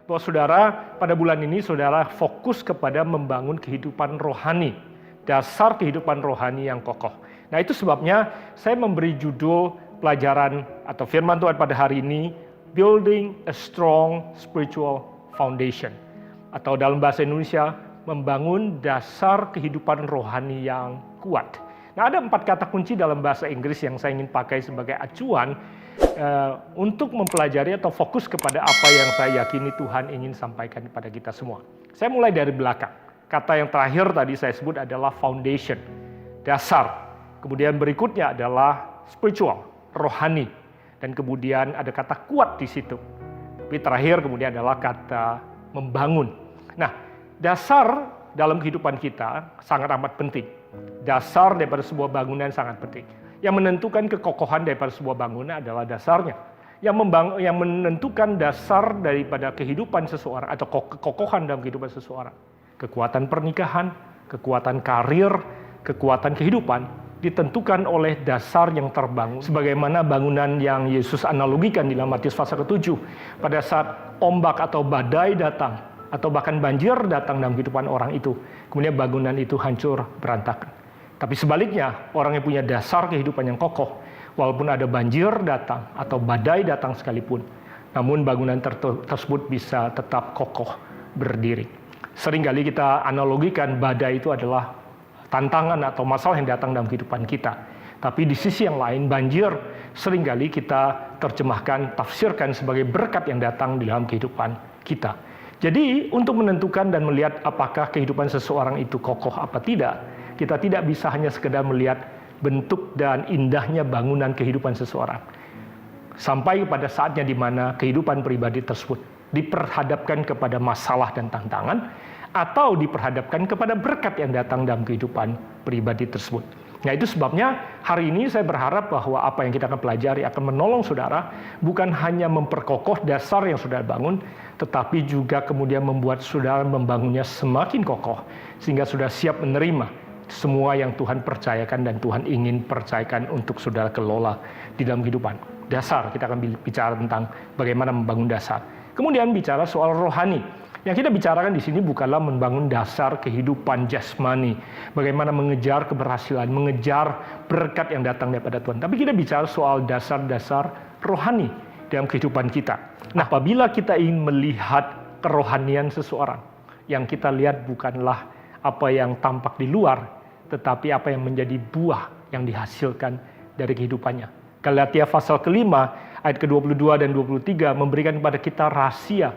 bahwa saudara pada bulan ini saudara fokus kepada membangun kehidupan rohani, dasar kehidupan rohani yang kokoh. Nah itu sebabnya saya memberi judul pelajaran atau firman Tuhan pada hari ini, Building a Strong Spiritual Foundation. Atau dalam bahasa Indonesia, membangun dasar kehidupan rohani yang kuat. Nah ada 4 kata kunci dalam bahasa Inggris yang saya ingin pakai sebagai acuan untuk mempelajari atau fokus kepada apa yang saya yakini Tuhan ingin sampaikan kepada kita semua. Saya mulai dari belakang. Kata yang terakhir tadi saya sebut adalah foundation, dasar. Kemudian berikutnya adalah spiritual, rohani. Dan kemudian ada kata kuat di situ. Tapi terakhir kemudian adalah kata membangun. Nah, dasar dalam kehidupan kita sangat amat penting. Dasar daripada sebuah bangunan sangat penting. Yang menentukan kekokohan daripada sebuah bangunan adalah dasarnya. Yang menentukan dasar daripada kehidupan seseorang atau kekokohan dalam kehidupan seseorang. Kekuatan pernikahan, kekuatan karir, kekuatan kehidupan ditentukan oleh dasar yang terbangun. Sebagaimana bangunan yang Yesus analogikan di dalam Matius pasal ke-7. Pada saat ombak atau badai datang, atau bahkan banjir datang dalam kehidupan orang itu, kemudian bangunan itu hancur berantakan. Tapi sebaliknya, orang yang punya dasar kehidupan yang kokoh, walaupun ada banjir datang atau badai datang sekalipun, namun bangunan tersebut bisa tetap kokoh berdiri. Seringkali kita analogikan badai itu adalah tantangan atau masalah yang datang dalam kehidupan kita. Tapi di sisi yang lain, banjir seringkali kita terjemahkan, tafsirkan sebagai berkat yang datang di dalam kehidupan kita. Jadi untuk menentukan dan melihat apakah kehidupan seseorang itu kokoh apa tidak, kita tidak bisa hanya sekedar melihat bentuk dan indahnya bangunan kehidupan seseorang. Sampai pada saatnya di mana kehidupan pribadi tersebut diperhadapkan kepada masalah dan tantangan, atau diperhadapkan kepada berkat yang datang dalam kehidupan pribadi tersebut. Nah itu sebabnya hari ini saya berharap bahwa apa yang kita akan pelajari akan menolong saudara bukan hanya memperkokoh dasar yang saudara bangun, tetapi juga kemudian membuat saudara membangunnya semakin kokoh sehingga sudah siap menerima semua yang Tuhan percayakan dan Tuhan ingin percayakan untuk saudara kelola di dalam kehidupan. Dasar, kita akan bicara tentang bagaimana membangun dasar. Kemudian bicara soal rohani. Yang kita bicarakan di sini bukanlah membangun dasar kehidupan jasmani, bagaimana mengejar keberhasilan, mengejar berkat yang datang daripada Tuhan. Tapi kita bicara soal dasar-dasar rohani dalam kehidupan kita. Nah, apabila kita ingin melihat kerohanian seseorang, yang kita lihat bukanlah apa yang tampak di luar, tetapi apa yang menjadi buah yang dihasilkan dari kehidupannya. Galatia pasal ke-5 ayat ke-22 dan 23 memberikan kepada kita rahasia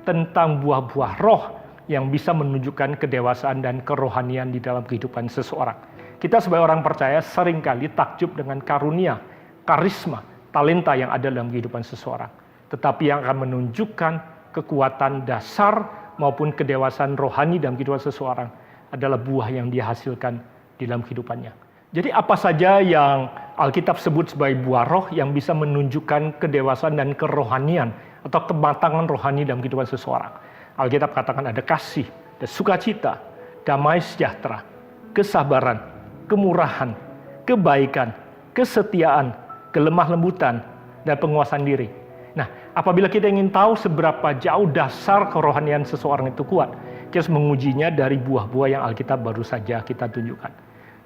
tentang buah-buah roh yang bisa menunjukkan kedewasaan dan kerohanian di dalam kehidupan seseorang. Kita sebagai orang percaya seringkali takjub dengan karunia, karisma, talenta yang ada dalam kehidupan seseorang. Tetapi yang akan menunjukkan kekuatan dasar maupun kedewasaan rohani dalam kehidupan seseorang adalah buah yang dia hasilkan di dalam kehidupannya. Jadi apa saja yang Alkitab sebut sebagai buah roh yang bisa menunjukkan kedewasaan dan kerohanian atau kematangan rohani dalam kehidupan seseorang. Alkitab katakan ada kasih, ada sukacita, damai sejahtera, kesabaran, kemurahan, kebaikan, kesetiaan, kelemah lembutan, dan penguasaan diri. Nah, apabila kita ingin tahu seberapa jauh dasar kerohanian seseorang itu kuat, kita harus mengujinya dari buah-buah yang Alkitab baru saja kita tunjukkan.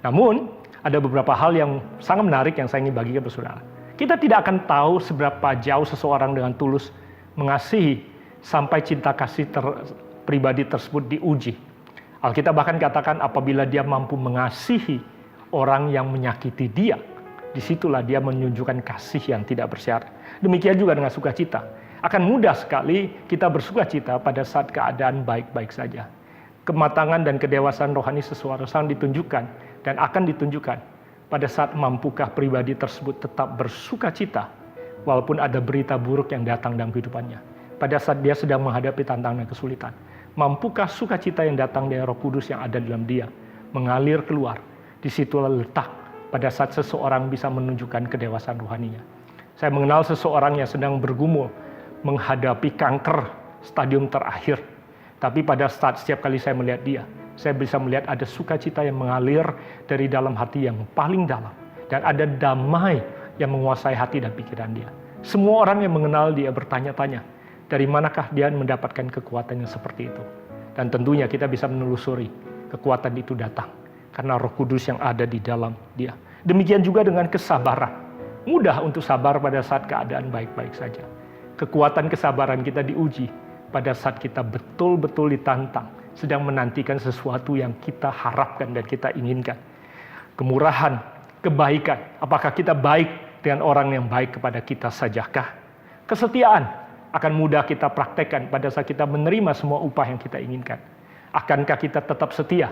Namun, ada beberapa hal yang sangat menarik yang saya ingin bagikan kepada saudara. Kita tidak akan tahu seberapa jauh seseorang dengan tulus mengasihi sampai cinta kasih pribadi tersebut diuji. Alkitab bahkan katakan apabila dia mampu mengasihi orang yang menyakiti dia, disitulah dia menunjukkan kasih yang tidak bersyarat. Demikian juga dengan sukacita. Akan mudah sekali kita bersukacita pada saat keadaan baik-baik saja. Kematangan dan kedewasaan rohani seseorang ditunjukkan dan akan ditunjukkan pada saat mampukah pribadi tersebut tetap bersukacita walaupun ada berita buruk yang datang dalam kehidupannya. Pada saat dia sedang menghadapi tantangan dan kesulitan, mampukah sukacita yang datang dari Roh Kudus yang ada dalam dia mengalir keluar? Disitulah letak pada saat seseorang bisa menunjukkan kedewasaan rohaninya. Saya mengenal seseorang yang sedang bergumul menghadapi kanker stadium terakhir. Tapi pada saat setiap kali saya melihat dia, saya bisa melihat ada sukacita yang mengalir dari dalam hati yang paling dalam. Dan ada damai yang menguasai hati dan pikiran dia. Semua orang yang mengenal dia bertanya-tanya, Dari manakah dia mendapatkan kekuatan yang seperti itu? Dan tentunya kita bisa menelusuri kekuatan itu datang karena Roh Kudus yang ada di dalam dia. Demikian juga dengan kesabaran. Mudah untuk sabar pada saat keadaan baik-baik saja. Kekuatan kesabaran kita diuji pada saat kita betul-betul ditantang, sedang menantikan sesuatu yang kita harapkan dan kita inginkan. Kemurahan, kebaikan, apakah kita baik dengan orang yang baik kepada kita sajakah? Kesetiaan akan mudah kita praktekkan pada saat kita menerima semua upah yang kita inginkan. Akankah kita tetap setia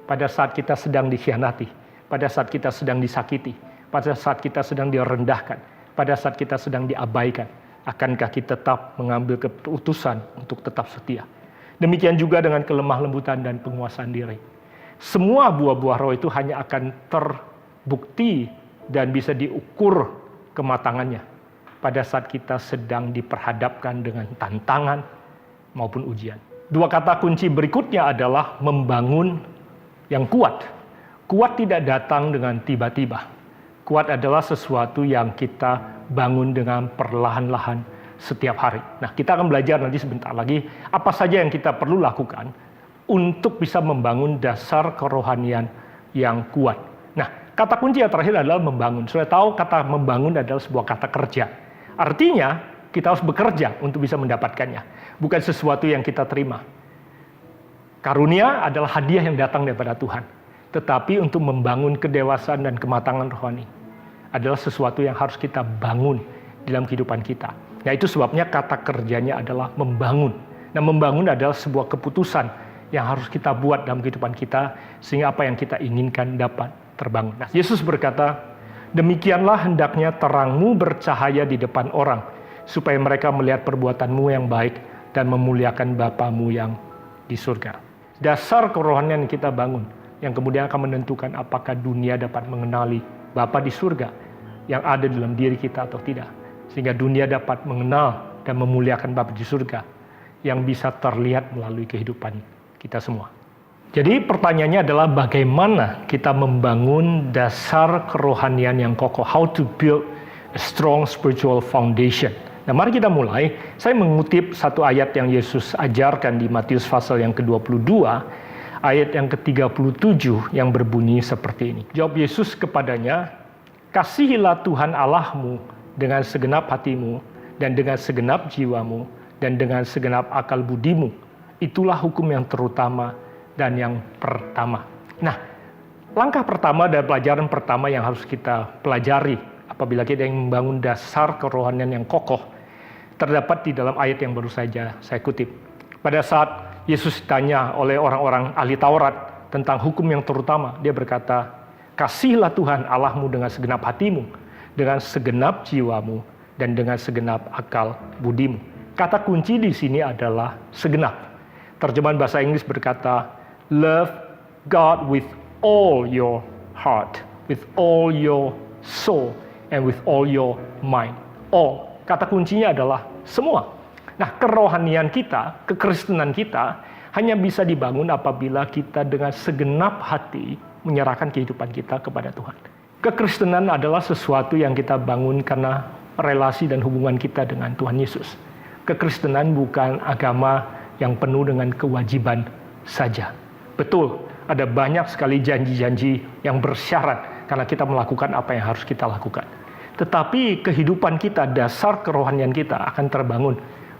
pada saat kita sedang dikhianati, pada saat kita sedang disakiti, pada saat kita sedang direndahkan, pada saat kita sedang diabaikan? Akankah kita tetap mengambil keputusan untuk tetap setia? Demikian juga dengan kelemah lembutan dan penguasaan diri. Semua buah-buah roh itu hanya akan terbukti dan bisa diukur kematangannya pada saat kita sedang diperhadapkan dengan tantangan maupun ujian. Dua kata kunci berikutnya adalah membangun yang kuat. Kuat tidak datang dengan tiba-tiba. Kuat adalah sesuatu yang kita bangun dengan perlahan-lahan setiap hari. Nah, kita akan belajar nanti sebentar lagi apa saja yang kita perlu lakukan untuk bisa membangun dasar kerohanian yang kuat. Nah, kata kunci yang terakhir adalah membangun. Sudah tahu kata membangun adalah sebuah kata kerja. Artinya, kita harus bekerja untuk bisa mendapatkannya. Bukan sesuatu yang kita terima. Karunia adalah hadiah yang datang daripada Tuhan. Tetapi untuk membangun kedewasaan dan kematangan rohani adalah sesuatu yang harus kita bangun dalam kehidupan kita. Nah, itu sebabnya kata kerjanya adalah membangun. Nah, membangun adalah sebuah keputusan yang harus kita buat dalam kehidupan kita sehingga apa yang kita inginkan dapat terbangun. Nah, Yesus berkata, "Demikianlah hendaknya terangmu bercahaya di depan orang, supaya mereka melihat perbuatanmu yang baik dan memuliakan Bapamu yang di surga." Dasar kerohanian yang kita bangun yang kemudian akan menentukan apakah dunia dapat mengenali Bapa di surga yang ada dalam diri kita atau tidak. Sehingga dunia dapat mengenal dan memuliakan Bapa di surga yang bisa terlihat melalui kehidupan kita semua. Jadi pertanyaannya adalah bagaimana kita membangun dasar kerohanian yang kokoh. How to build a strong spiritual foundation. Nah, mari kita mulai. Saya mengutip satu ayat yang Yesus ajarkan di Matius pasal yang ke-22, ayat yang ke-37 yang berbunyi seperti ini. Jawab Yesus kepadanya, "Kasihilah Tuhan Allahmu dengan segenap hatimu, dan dengan segenap jiwamu, dan dengan segenap akal budimu. Itulah hukum yang terutama dan yang pertama." Nah, langkah pertama dan pelajaran pertama yang harus kita pelajari apabila kita ingin membangun dasar kerohanian yang kokoh terdapat di dalam ayat yang baru saja saya kutip. Pada saat Yesus ditanya oleh orang-orang ahli Taurat tentang hukum yang terutama, dia berkata, "Kasihilah Tuhan Allahmu dengan segenap hatimu, dengan segenap jiwamu, dan dengan segenap akal budimu." Kata kunci di sini adalah segenap. Terjemahan bahasa Inggris berkata, "Love God with all your heart, with all your soul, and with all your mind." All. Kata kuncinya adalah semua. Nah, kerohanian kita, kekristenan kita, hanya bisa dibangun apabila kita dengan segenap hati menyerahkan kehidupan kita kepada Tuhan. Kekristenan adalah sesuatu yang kita bangun karena relasi dan hubungan kita dengan Tuhan Yesus. Kekristenan bukan agama yang penuh dengan kewajiban saja. Betul, ada banyak sekali janji-janji yang bersyarat karena kita melakukan apa yang harus kita lakukan. Tetapi kehidupan kita, dasar kerohanian kita akan terbangun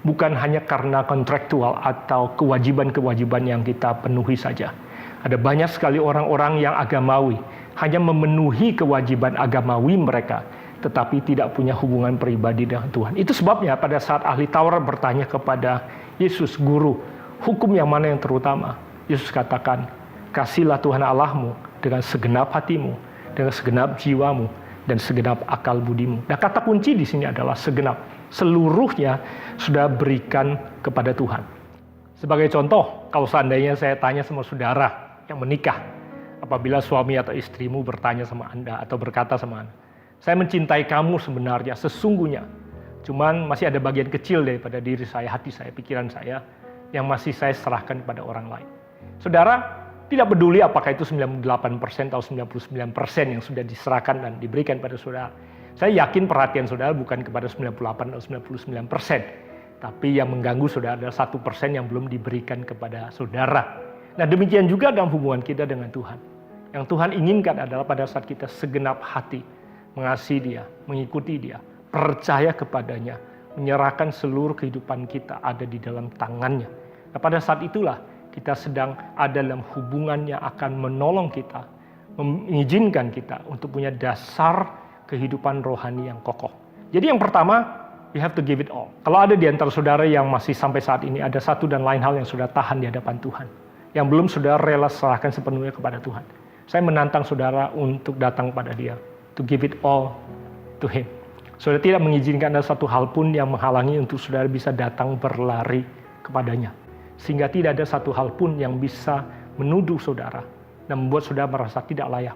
bukan hanya karena kontraktual atau kewajiban-kewajiban yang kita penuhi saja. Ada banyak sekali orang-orang yang agamawi, hanya memenuhi kewajiban agamawi mereka, tetapi tidak punya hubungan pribadi dengan Tuhan. Itu sebabnya pada saat ahli Taurat bertanya kepada Yesus, "Guru, hukum yang mana yang terutama?" Yesus katakan, "Kasihilah Tuhan Allahmu dengan segenap hatimu, dengan segenap jiwamu, dan segenap akal budimu." Nah, kata kunci di sini adalah segenap. Seluruhnya sudah berikan kepada Tuhan. Sebagai contoh, kalau seandainya saya tanya sama saudara yang menikah, apabila suami atau istrimu bertanya sama Anda atau berkata sama Anda, "Saya mencintai kamu sebenarnya, sesungguhnya. Cuman masih ada bagian kecil daripada diri saya, hati saya, pikiran saya, yang masih saya serahkan kepada orang lain." Saudara tidak peduli apakah itu 98% atau 99% yang sudah diserahkan dan diberikan pada saudara. Saya yakin perhatian saudara bukan kepada 98 atau 99%, Tapi yang mengganggu saudara adalah 1% yang belum diberikan kepada saudara. Nah demikian juga dalam hubungan kita dengan Tuhan. Yang Tuhan inginkan adalah pada saat kita segenap hati mengasihi Dia, mengikuti Dia, percaya kepadanya, menyerahkan seluruh kehidupan kita ada di dalam tangannya. Nah pada saat itulah kita sedang ada dalam hubungan yang akan menolong kita, mengizinkan kita untuk punya dasar kehidupan rohani yang kokoh. Jadi yang pertama, we have to give it all. Kalau ada di antara saudara yang masih sampai saat ini ada satu dan lain hal yang sudah tahan di hadapan Tuhan, yang belum saudara rela serahkan sepenuhnya kepada Tuhan, saya menantang saudara untuk datang pada Dia, to give it all to Him. Saudara tidak mengizinkan ada satu hal pun yang menghalangi untuk saudara bisa datang berlari kepadanya. Sehingga tidak ada satu hal pun yang bisa menuduh saudara dan membuat saudara merasa tidak layak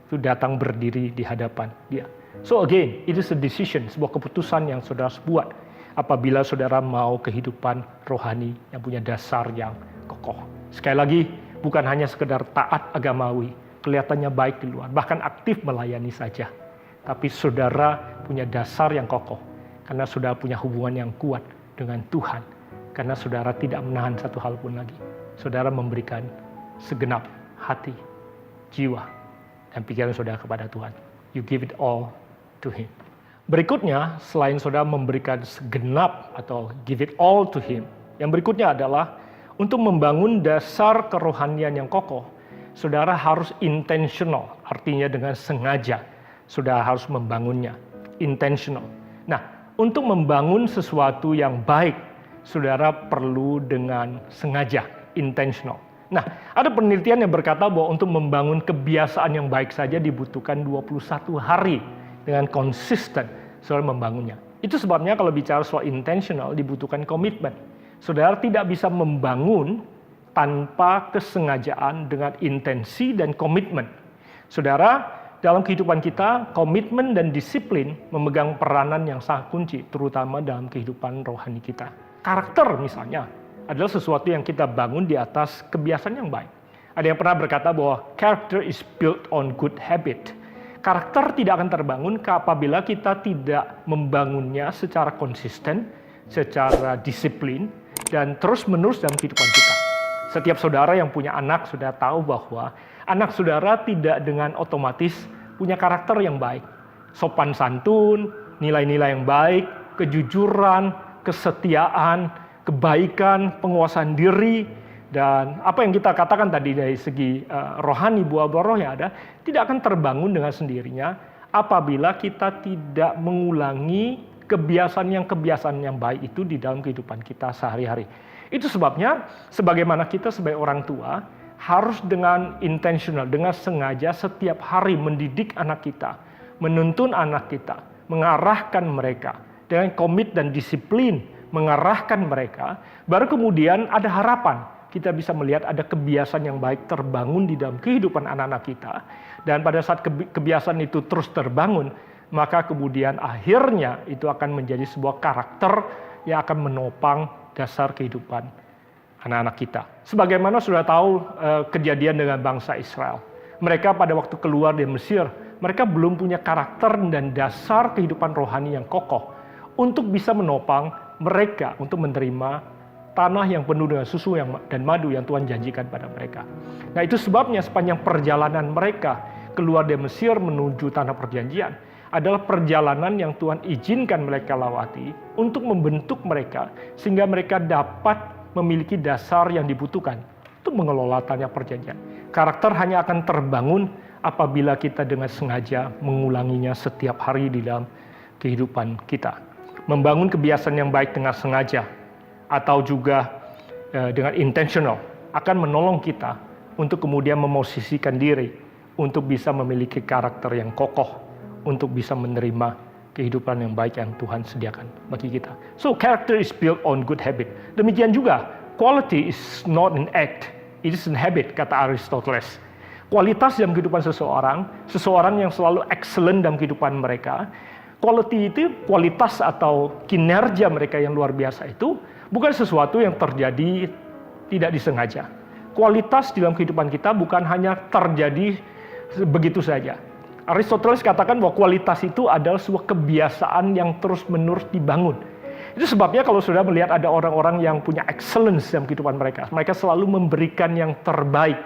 untuk datang berdiri di hadapan Dia. So again, it is a decision, sebuah keputusan yang saudara buat apabila saudara mau kehidupan rohani yang punya dasar yang kokoh. Sekali lagi, bukan hanya sekedar taat agamawi, kelihatannya baik di luar, bahkan aktif melayani saja. Tapi saudara punya dasar yang kokoh, karena saudara punya hubungan yang kuat dengan Tuhan. Karena saudara tidak menahan satu hal pun lagi. Saudara memberikan segenap hati, jiwa, dan pikiran saudara kepada Tuhan. You give it all to Him. Berikutnya, selain saudara memberikan segenap atau give it all to Him, yang berikutnya adalah untuk membangun dasar kerohanian yang kokoh, saudara harus intentional, artinya dengan sengaja. Saudara harus membangunnya, intentional. Nah, untuk membangun sesuatu yang baik, saudara perlu dengan sengaja, intentional. Nah, ada penelitian yang berkata bahwa untuk membangun kebiasaan yang baik saja dibutuhkan 21 hari dengan konsisten saudara membangunnya. Itu sebabnya kalau bicara soal intentional dibutuhkan komitmen. Saudara tidak bisa membangun tanpa kesengajaan dengan intensi dan komitmen. Saudara, dalam kehidupan kita, komitmen dan disiplin memegang peranan yang sangat kunci, terutama dalam kehidupan rohani kita. Karakter misalnya adalah sesuatu yang kita bangun di atas kebiasaan yang baik. Ada yang pernah berkata bahwa character is built on good habit. Karakter tidak akan terbangun apabila kita tidak membangunnya secara konsisten, secara disiplin, dan terus-menerus dalam kehidupan kita. Setiap saudara yang punya anak sudah tahu bahwa anak saudara tidak dengan otomatis punya karakter yang baik. Sopan santun, nilai-nilai yang baik, kejujuran, kesetiaan, kebaikan, penguasaan diri, dan apa yang kita katakan tadi dari segi rohani, buah-buah roh yang ada, tidak akan terbangun dengan sendirinya apabila kita tidak mengulangi kebiasaan yang baik itu di dalam kehidupan kita sehari-hari. Itu sebabnya, sebagaimana kita sebagai orang tua, harus dengan intentional, dengan sengaja setiap hari mendidik anak kita, menuntun anak kita, mengarahkan mereka, dengan komit dan disiplin mengarahkan mereka, baru kemudian ada harapan. Kita bisa melihat ada kebiasaan yang baik terbangun di dalam kehidupan anak-anak kita. Dan pada saat kebiasaan itu terus terbangun, maka kemudian akhirnya itu akan menjadi sebuah karakter yang akan menopang dasar kehidupan anak-anak kita. Sebagaimana sudah tahu kejadian dengan bangsa Israel. Mereka pada waktu keluar dari Mesir, mereka belum punya karakter dan dasar kehidupan rohani yang kokoh untuk bisa menopang mereka untuk menerima tanah yang penuh dengan susu dan madu yang Tuhan janjikan pada mereka. Nah itu sebabnya sepanjang perjalanan mereka keluar dari Mesir menuju tanah perjanjian adalah perjalanan yang Tuhan izinkan mereka lewati untuk membentuk mereka sehingga mereka dapat memiliki dasar yang dibutuhkan untuk mengelola tanah perjanjian. Karakter hanya akan terbangun apabila kita dengan sengaja mengulanginya setiap hari di dalam kehidupan kita. Membangun kebiasaan yang baik dengan sengaja atau juga dengan intentional akan menolong kita untuk kemudian memosisikan diri untuk bisa memiliki karakter yang kokoh, untuk bisa menerima kehidupan yang baik yang Tuhan sediakan bagi kita. So character is built on good habit. Demikian juga quality is not an act, it is an habit, kata Aristoteles. Kualitas dalam kehidupan seseorang yang selalu excellent dalam kehidupan mereka, quality itu kualitas atau kinerja mereka yang luar biasa itu bukan sesuatu yang terjadi tidak disengaja. Kualitas dalam kehidupan kita bukan hanya terjadi begitu saja. Aristoteles katakan bahwa kualitas itu adalah sebuah kebiasaan yang terus-menerus dibangun. Itu sebabnya kalau sudah melihat ada orang-orang yang punya excellence dalam kehidupan mereka, mereka selalu memberikan yang terbaik.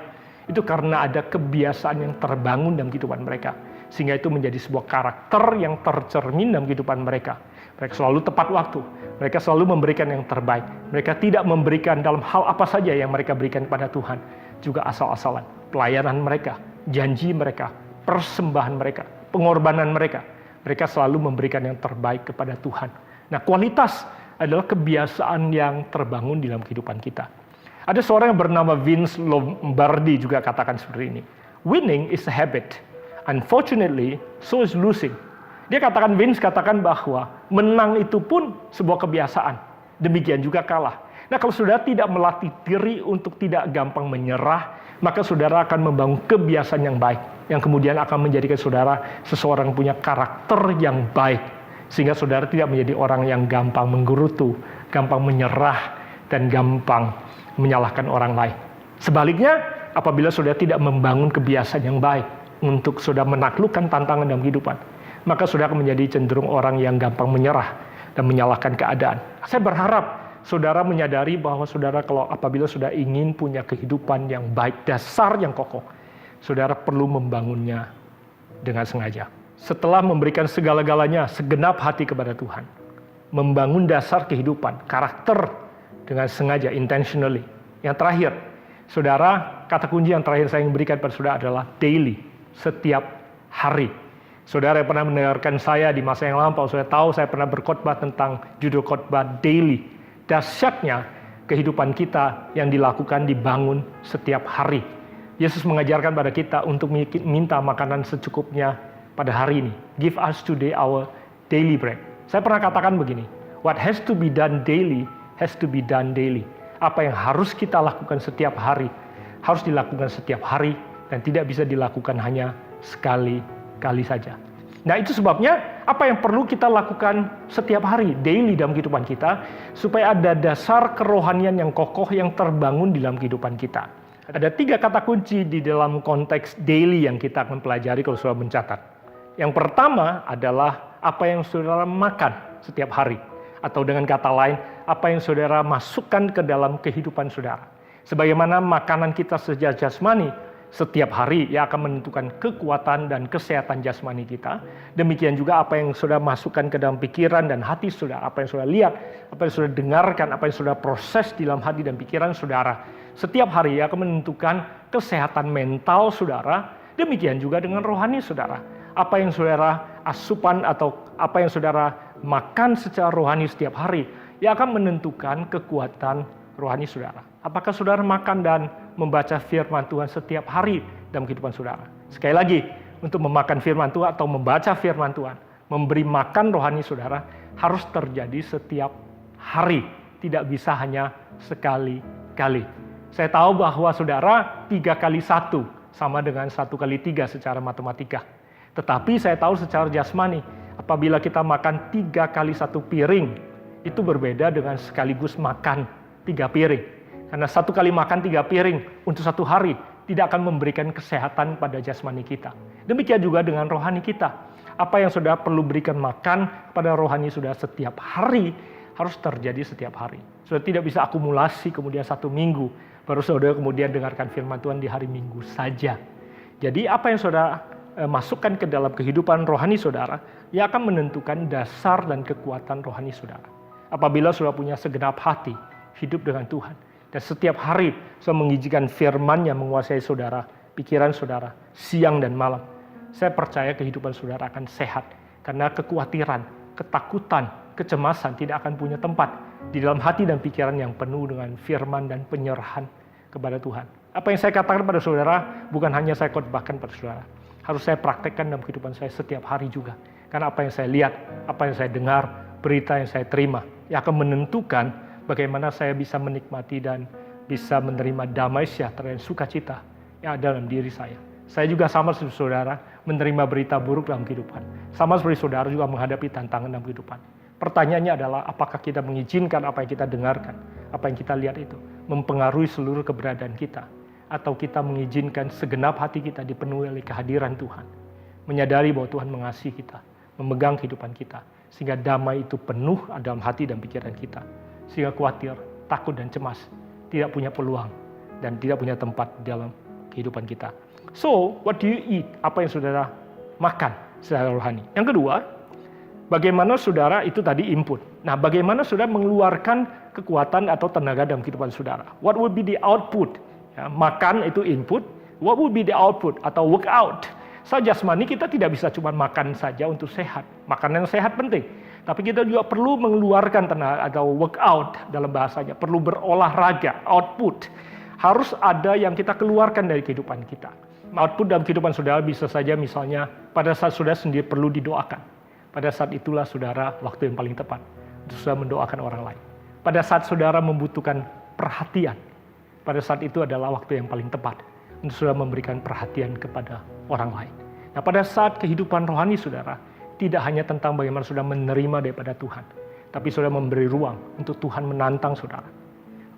Itu karena ada kebiasaan yang terbangun dalam kehidupan mereka. Sehingga itu menjadi sebuah karakter yang tercermin dalam kehidupan mereka. Mereka selalu tepat waktu. Mereka selalu memberikan yang terbaik. Mereka tidak memberikan dalam hal apa saja yang mereka berikan kepada Tuhan. Juga asal-asalan. Pelayanan mereka, janji mereka, persembahan mereka, pengorbanan mereka. Mereka selalu memberikan yang terbaik kepada Tuhan. Nah, kualitas adalah kebiasaan yang terbangun di dalam kehidupan kita. Ada seorang yang bernama Vince Lombardi juga katakan seperti ini. Winning is a habit. Unfortunately, so is losing. Vince katakan bahwa menang itu pun sebuah kebiasaan. Demikian juga kalah. Nah, kalau saudara tidak melatih diri untuk tidak gampang menyerah, maka saudara akan membangun kebiasaan yang baik. Yang kemudian akan menjadikan saudara seseorang punya karakter yang baik. Sehingga saudara tidak menjadi orang yang gampang menggerutu, gampang menyerah, dan gampang menyalahkan orang lain. Sebaliknya, apabila saudara tidak membangun kebiasaan yang baik untuk saudara menaklukkan tantangan dalam kehidupan, maka saudara akan menjadi cenderung orang yang gampang menyerah dan menyalahkan keadaan. Saya berharap saudara menyadari bahwa saudara apabila saudara ingin punya kehidupan yang baik, dasar yang kokoh, saudara perlu membangunnya dengan sengaja. Setelah memberikan segala-galanya, segenap hati kepada Tuhan, membangun dasar kehidupan, karakter dengan sengaja, intentionally. Yang terakhir, saudara, kata kunci yang terakhir saya ingin berikan pada saudara adalah daily, setiap hari. Saudara yang pernah mendengarkan saya di masa yang lampau, saudara tahu saya pernah berkhotbah tentang judul khotbah daily. Dahsyatnya kehidupan kita yang dilakukan dibangun setiap hari. Yesus mengajarkan pada kita untuk minta makanan secukupnya pada hari ini. Give us today our daily bread. Saya pernah katakan begini, what has to be done daily has to be done daily. Apa yang harus kita lakukan setiap hari, harus dilakukan setiap hari dan tidak bisa dilakukan hanya sekali-kali saja. Nah, itu sebabnya apa yang perlu kita lakukan setiap hari, daily dalam kehidupan kita, supaya ada dasar kerohanian yang kokoh yang terbangun di dalam kehidupan kita. Ada 3 kata kunci di dalam konteks daily yang kita akan pelajari kalau saudara mencatat. Yang pertama adalah apa yang saudara makan setiap hari. Atau dengan kata lain, apa yang saudara masukkan ke dalam kehidupan saudara. Sebagaimana makanan kita secara jasmani, setiap hari yang akan menentukan kekuatan dan kesehatan jasmani kita. Demikian juga apa yang saudara masukkan ke dalam pikiran dan hati saudara, apa yang saudara lihat, apa yang saudara dengarkan, apa yang saudara proses di dalam hati dan pikiran saudara. Setiap hari yang akan menentukan kesehatan mental saudara, demikian juga dengan rohani saudara. Apa yang saudara asupan atau apa yang saudara makan secara rohani setiap hari, yang akan menentukan kekuatan rohani saudara. Apakah saudara makan dan membaca firman Tuhan setiap hari dalam kehidupan saudara? Sekali lagi, untuk memakan firman Tuhan atau membaca firman Tuhan, memberi makan rohani saudara, harus terjadi setiap hari. Tidak bisa hanya sekali-kali. Saya tahu bahwa saudara 3 kali 1 sama dengan 1 kali 3 secara matematika. Tetapi saya tahu secara jasmani, apabila kita makan 3 kali 1 piring, itu berbeda dengan sekaligus makan 3 piring. Karena 1 kali makan 3 piring untuk 1 hari tidak akan memberikan kesehatan pada jasmani kita. Demikian juga dengan rohani kita. Apa yang saudara perlu berikan makan pada rohani saudara setiap hari harus terjadi setiap hari. Saudara tidak bisa akumulasi kemudian 1 minggu, baru saudara kemudian dengarkan firman Tuhan di hari Minggu saja. Jadi apa yang saudara masukkan ke dalam kehidupan rohani saudara, yang akan menentukan dasar dan kekuatan rohani saudara. Apabila saudara punya segenap hati, hidup dengan Tuhan, dan setiap hari saudara mengizinkan firman yang menguasai saudara, pikiran saudara, siang dan malam, saya percaya kehidupan saudara akan sehat. Karena kekhawatiran, ketakutan, kecemasan tidak akan punya tempat di dalam hati dan pikiran yang penuh dengan firman dan penyerahan kepada Tuhan. Apa yang saya katakan pada saudara, bukan hanya saya khotbahkan pada saudara, harus saya praktekkan dalam kehidupan saya setiap hari juga. Karena apa yang saya lihat, apa yang saya dengar, berita yang saya terima, yang akan menentukan bagaimana saya bisa menikmati dan bisa menerima damai sejahtera dan sukacita yang ada dalam diri saya. Saya juga sama seperti saudara menerima berita buruk dalam kehidupan. Sama seperti saudara juga menghadapi tantangan dalam kehidupan. Pertanyaannya adalah apakah kita mengizinkan apa yang kita dengarkan, apa yang kita lihat itu mempengaruhi seluruh keberadaan kita. Atau kita mengizinkan segenap hati kita dipenuhi oleh kehadiran Tuhan. Menyadari bahwa Tuhan mengasihi kita, memegang kehidupan kita. Sehingga damai itu penuh dalam hati dan pikiran kita. Sehingga khawatir, takut dan cemas tidak punya peluang dan tidak punya tempat dalam kehidupan kita. So, what do you eat? Apa yang saudara makan secara rohani? Yang kedua, bagaimana saudara itu tadi input. Nah, bagaimana saudara mengeluarkan kekuatan atau tenaga dalam kehidupan saudara? What would be the output? Ya, makan itu input. What would be the output atau workout? Jasmani kita tidak bisa cuma makan saja untuk sehat. Makanan yang sehat penting. Tapi kita juga perlu mengeluarkan tenaga atau workout dalam bahasanya. Perlu berolahraga, output. Harus ada yang kita keluarkan dari kehidupan kita. Output dalam kehidupan saudara bisa saja misalnya pada saat saudara sendiri perlu didoakan. Pada saat itulah saudara waktu yang paling tepat untuk saudara mendoakan orang lain. Pada saat saudara membutuhkan perhatian, pada saat itu adalah waktu yang paling tepat untuk saudara memberikan perhatian kepada orang lain. Nah, pada saat kehidupan rohani saudara, tidak hanya tentang bagaimana saudara menerima daripada Tuhan, tapi saudara memberi ruang untuk Tuhan menantang saudara,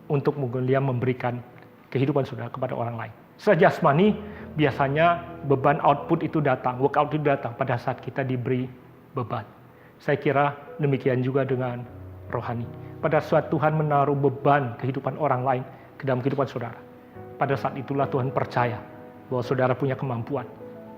untuk memberikan kehidupan saudara kepada orang lain. Secara jasmani, biasanya beban output itu datang, workout itu datang pada saat kita diberi beban. Saya kira demikian juga dengan rohani. Pada saat Tuhan menaruh beban kehidupan orang lain ke dalam kehidupan saudara, pada saat itulah Tuhan percaya bahwa saudara punya kemampuan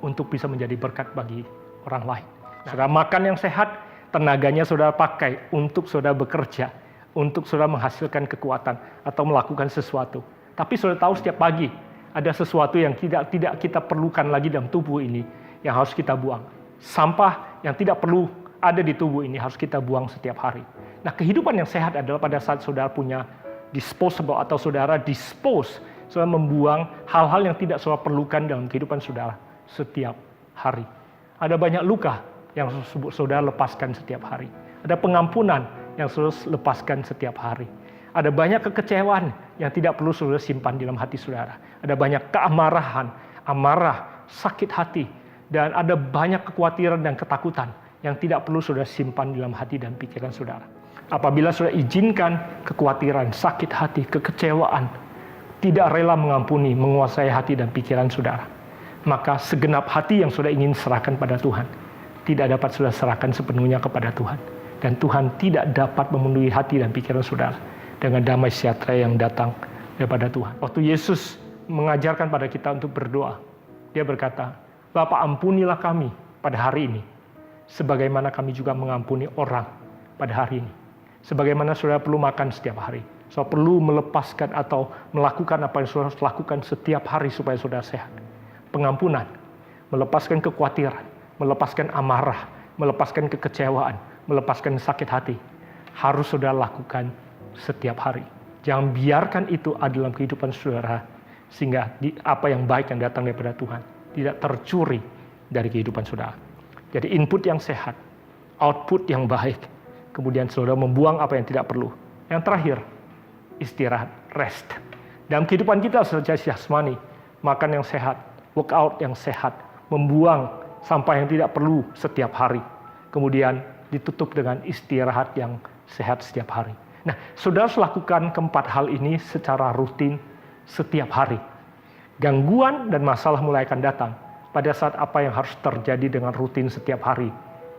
untuk bisa menjadi berkat bagi orang lain. Saudara makan yang sehat, tenaganya saudara pakai untuk saudara bekerja, untuk saudara menghasilkan kekuatan atau melakukan sesuatu. Tapi saudara tahu setiap pagi ada sesuatu yang tidak kita perlukan lagi dalam tubuh ini yang harus kita buang. Sampah yang tidak perlu ada di tubuh ini harus kita buang setiap hari. Nah, kehidupan yang sehat adalah pada saat saudara punya disposable atau saudara dispose, saudara membuang hal-hal yang tidak saudara perlukan dalam kehidupan saudara setiap hari. Ada banyak luka yang saudara lepaskan setiap hari. Ada pengampunan yang saudara lepaskan setiap hari. Ada banyak kekecewaan yang tidak perlu saudara simpan di dalam hati saudara. Ada banyak keamarahan, amarah, sakit hati, dan ada banyak kekhawatiran dan ketakutan yang tidak perlu saudara simpan di dalam hati dan pikiran saudara. Apabila saudara izinkan kekhawatiran, sakit hati, kekecewaan, tidak rela mengampuni, menguasai hati dan pikiran saudara, maka segenap hati yang saudara ingin serahkan pada Tuhan, tidak dapat saudara serahkan sepenuhnya kepada Tuhan. Dan Tuhan tidak dapat memenuhi hati dan pikiran saudara dengan damai sejahtera yang datang daripada Tuhan. Waktu Yesus mengajarkan pada kita untuk berdoa, dia berkata, Bapa ampunilah kami pada hari ini, sebagaimana kami juga mengampuni orang pada hari ini. Sebagaimana saudara perlu makan setiap hari, saudara perlu melepaskan atau melakukan apa yang saudara harus lakukan setiap hari supaya saudara sehat. Pengampunan, melepaskan kekhawatiran, melepaskan amarah, melepaskan kekecewaan, melepaskan sakit hati, harus saudara lakukan setiap hari. Jangan biarkan itu ada dalam kehidupan saudara, sehingga apa yang baik yang datang daripada Tuhan tidak tercuri dari kehidupan saudara. Jadi input yang sehat, output yang baik, kemudian saudara membuang apa yang tidak perlu. Yang terakhir, istirahat, rest. Dalam kehidupan kita secara jasmani, makan yang sehat, workout yang sehat, membuang sampah yang tidak perlu setiap hari. Kemudian ditutup dengan istirahat yang sehat setiap hari. Nah, saudara harus lakukan keempat hal ini secara rutin setiap hari. Gangguan dan masalah mulai akan datang pada saat apa yang harus terjadi dengan rutin setiap hari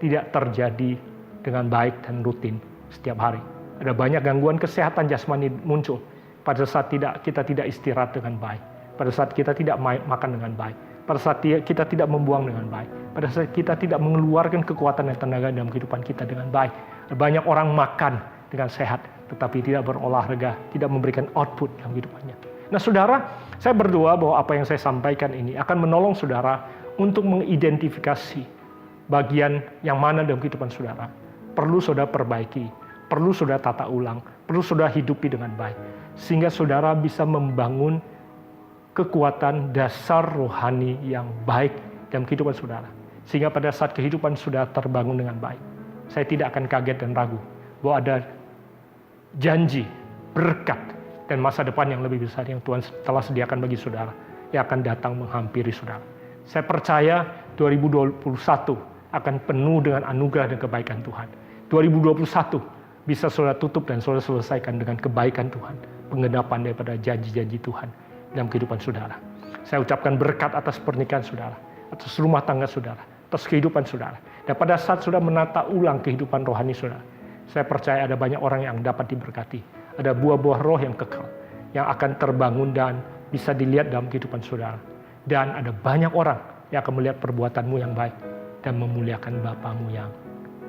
tidak terjadi dengan baik dan rutin setiap hari. Ada banyak gangguan kesehatan jasmani muncul pada saat kita tidak istirahat dengan baik, pada saat kita tidak makan dengan baik, pada saat kita tidak membuang dengan baik, pada saat kita tidak mengeluarkan kekuatan dan tenaga dalam kehidupan kita dengan baik. Ada banyak orang makan dengan sehat, tetapi tidak berolahraga, tidak memberikan output dalam kehidupannya. Nah, saudara, saya berdoa bahwa apa yang saya sampaikan ini akan menolong saudara untuk mengidentifikasi bagian yang mana dalam kehidupan saudara perlu saudara perbaiki, perlu saudara tata ulang, perlu saudara hidupi dengan baik, sehingga saudara bisa membangun kekuatan dasar rohani yang baik dalam kehidupan saudara, sehingga pada saat kehidupan saudara terbangun dengan baik, saya tidak akan kaget dan ragu bahwa ada janji, berkat, dan masa depan yang lebih besar yang Tuhan telah sediakan bagi saudara yang akan datang menghampiri saudara. Saya percaya 2021 akan penuh dengan anugerah dan kebaikan Tuhan. 2021 bisa saudara tutup dan saudara selesaikan dengan kebaikan Tuhan, penggenapan daripada janji-janji Tuhan dalam kehidupan saudara. Saya ucapkan berkat atas pernikahan saudara, atas rumah tangga saudara, atas kehidupan saudara. Dan pada saat saudara menata ulang kehidupan rohani saudara, saya percaya ada banyak orang yang dapat diberkati. Ada buah-buah roh yang kekal, yang akan terbangun dan bisa dilihat dalam kehidupan saudara. Dan ada banyak orang yang akan melihat perbuatanmu yang baik dan memuliakan Bapamu yang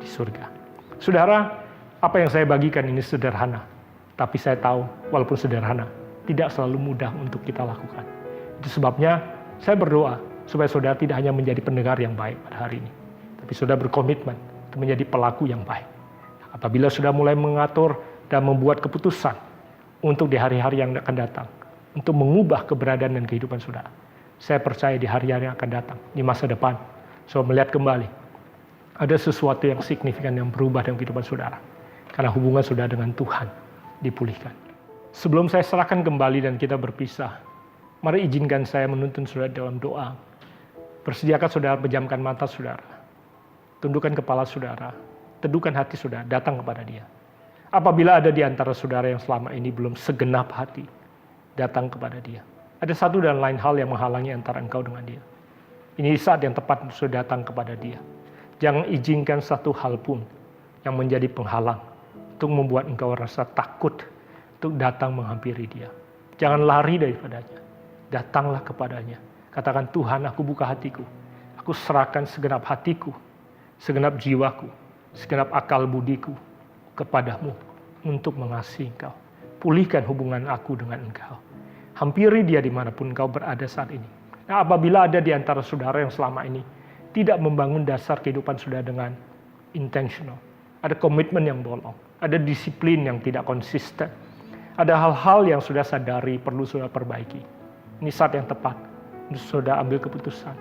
di surga. Saudara, apa yang saya bagikan ini sederhana. Tapi saya tahu, walaupun sederhana, tidak selalu mudah untuk kita lakukan. Itu sebabnya saya berdoa supaya saudara tidak hanya menjadi pendengar yang baik pada hari ini, tapi saudara berkomitmen untuk menjadi pelaku yang baik. Apabila sudah mulai mengatur dan membuat keputusan untuk di hari-hari yang akan datang, untuk mengubah keberadaan dan kehidupan saudara, saya percaya di hari-hari yang akan datang, di masa depan, saudara melihat kembali, ada sesuatu yang signifikan yang berubah dalam kehidupan saudara. Karena hubungan saudara dengan Tuhan dipulihkan. Sebelum saya serahkan kembali dan kita berpisah, mari izinkan saya menuntun saudara dalam doa. Bersediakan saudara, pejamkan mata saudara. Tundukkan kepala saudara. Teduhkan hati saudara, datang kepada Dia. Apabila ada di antara saudara yang selama ini belum segenap hati, datang kepada Dia. Ada satu dan lain hal yang menghalangi antara engkau dengan Dia. Ini saat yang tepat untuk saudara datang kepada Dia. Jangan izinkan satu hal pun yang menjadi penghalang untuk membuat engkau rasa takut untuk datang menghampiri Dia. Jangan lari daripadanya. Datanglah kepadanya. Katakan, Tuhan, aku buka hatiku. Aku serahkan segenap hatiku, segenap jiwaku, segenap akal budiku kepadamu untuk mengasihi Engkau. Pulihkan hubungan aku dengan Engkau. Hampiri Dia dimanapun Engkau berada saat ini. Nah, apabila ada di antara saudara yang selama ini tidak membangun dasar kehidupan saudara dengan intentional, ada komitmen yang bolong, ada disiplin yang tidak konsisten, ada hal-hal yang sudah sadari perlu saudara perbaiki. Ini saat yang tepat untuk saudara ambil keputusan.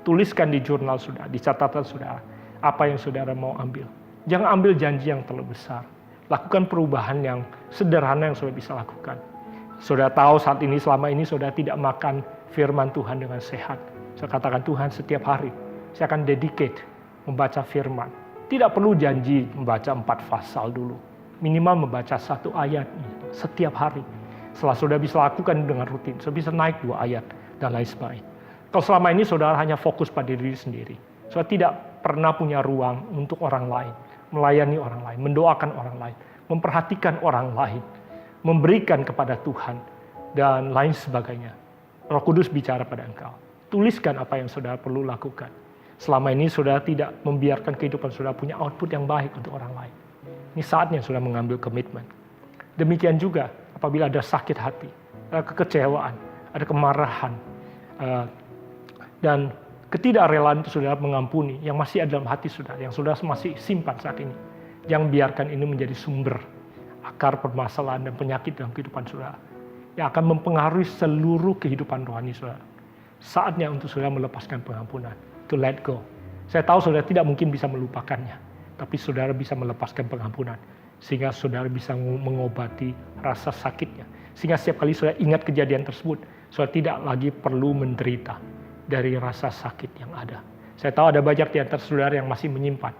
Tuliskan di jurnal saudara, di catatan saudara, apa yang saudara mau ambil. Jangan ambil janji yang terlalu besar. Lakukan perubahan yang sederhana yang saudara bisa lakukan. Saudara tahu saat ini, selama ini saudara tidak makan firman Tuhan dengan sehat. Saya katakan, Tuhan, setiap hari saya akan dedicate membaca firman. Tidak perlu janji membaca 4 pasal dulu. Minimal membaca 1 ayat setiap hari. Setelah saudara bisa lakukan dengan rutin, saudara bisa naik 2 ayat dan lain sebagainya. Kalau selama ini saudara hanya fokus pada diri sendiri, saudara tidak pernah punya ruang untuk orang lain, melayani orang lain, mendoakan orang lain, memperhatikan orang lain, memberikan kepada Tuhan, dan lain sebagainya. Roh Kudus bicara pada engkau. Tuliskan apa yang saudara perlu lakukan. Selama ini saudara tidak membiarkan kehidupan saudara punya output yang baik untuk orang lain. Ini saatnya saudara mengambil komitmen. Demikian juga apabila ada sakit hati, ada kekecewaan, ada kemarahan, dan ketidakrelaan itu saudara mengampuni yang masih ada dalam hati saudara, yang saudara masih simpan saat ini. Jangan biarkan ini menjadi sumber akar permasalahan dan penyakit dalam kehidupan saudara, yang akan mempengaruhi seluruh kehidupan rohani saudara. Saatnya untuk saudara melepaskan pengampunan, to let go. Saya tahu saudara tidak mungkin bisa melupakannya, tapi saudara bisa melepaskan pengampunan, sehingga saudara bisa mengobati rasa sakitnya. Sehingga setiap kali saudara ingat kejadian tersebut, saudara tidak lagi perlu menderita dari rasa sakit yang ada. Saya tahu ada banyak di antara saudara yang masih menyimpan.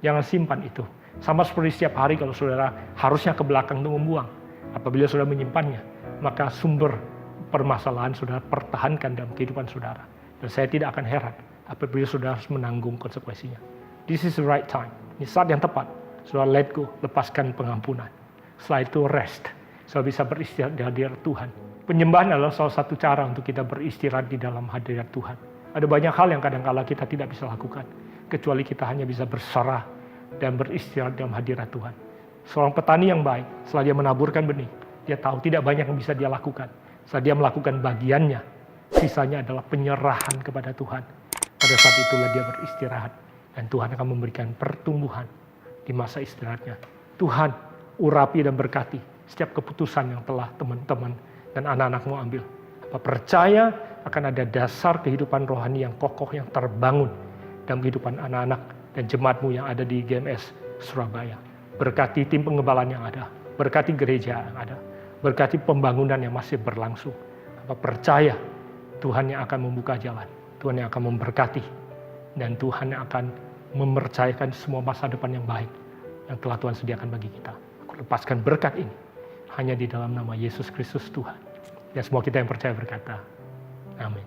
Jangan simpan itu. Sama seperti setiap hari kalau saudara harusnya ke belakang untuk membuang. Apabila saudara menyimpannya, maka sumber permasalahan saudara pertahankan dalam kehidupan saudara. Dan saya tidak akan heran apabila saudara harus menanggung konsekuensinya. This is the right time. Ini saat yang tepat. Saudara let go, lepaskan pengampunan. Setelah itu rest. Saudara bisa beristirahat di hadirat Tuhan. Penyembahan adalah salah satu cara untuk kita beristirahat di dalam hadirat Tuhan. Ada banyak hal yang kadang-kala kita tidak bisa lakukan, kecuali kita hanya bisa berserah dan beristirahat dalam hadirat Tuhan. Seorang petani yang baik, setelah dia menaburkan benih, dia tahu tidak banyak yang bisa dia lakukan. Setelah dia melakukan bagiannya, sisanya adalah penyerahan kepada Tuhan. Pada saat itulah dia beristirahat, dan Tuhan akan memberikan pertumbuhan di masa istirahatnya. Tuhan urapi dan berkati setiap keputusan yang telah teman-teman dan anak-anakmu ambil. Percaya akan ada dasar kehidupan rohani yang kokoh, yang terbangun dalam kehidupan anak-anak dan jemaatmu yang ada di GMS Surabaya. Berkati tim pengembalaan yang ada, berkati gereja yang ada, berkati pembangunan yang masih berlangsung. Percaya Tuhan yang akan membuka jalan, Tuhan yang akan memberkati, dan Tuhan yang akan mempercayakan semua masa depan yang baik yang telah Tuhan sediakan bagi kita. Aku lepaskan berkat ini hanya di dalam nama Yesus Kristus Tuhan. Dan semua kita yang percaya berkata, amin.